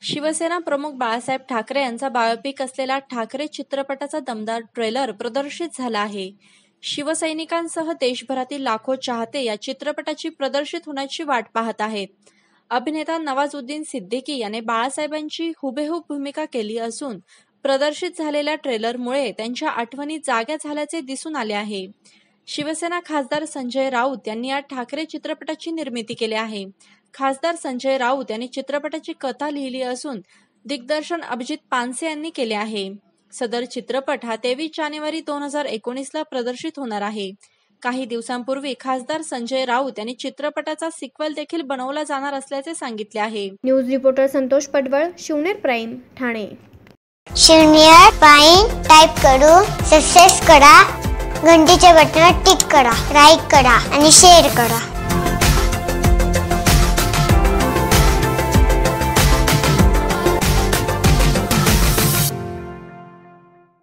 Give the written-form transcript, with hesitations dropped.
शिवसेना प्रमुख बाळासाहेब ठाकरे यांचा बायोपिक असलेला ठाकरे चित्रपटाचा दमदार ट्रेलर प्रदर्शित झाला आहे। शिवसैनिकांसह देशभरातील लाखो चाहते या चित्रपटाची प्रदर्शित होण्याची वाट पाहत आहेत। अभिनेता नवाजुद्दीन सिद्दीकी याने बाळासाहेबांची हुबेहूब भूमिका केली असून प्रदर्शित झालेल्या ट्रेलरमुळे त्यांच्या आठवणी जाग्या झाल्याचे दिसून आले आहे। शिवसेना खासदार संजय राऊत यांनी या ठाकरे चित्रपटाची निर्मिती केली आहे। खासदार संजय राऊत यांनी चित्रपटाची कथा लिहिली असून दिग्दर्शन अभिजित पानसे यांनी केले आहे। सदर चित्रपट हा 23 जानेवारी 2019 ला प्रदर्शित होणार आहे। काही दिवसांपूर्वी खासदार संजय राऊत यांनी चित्रपटाचा सिक्वल देखील बनवला जाणार असल्याचे सांगितले आहे। न्यूज रिपोर्टर संतोष पडवळ, Shivner prime, Thane. Shivner prime type करू सबस्क्राइब करा, घंटीच्या बटनावर टिक करा, लाईक करा आणि शेअर करा।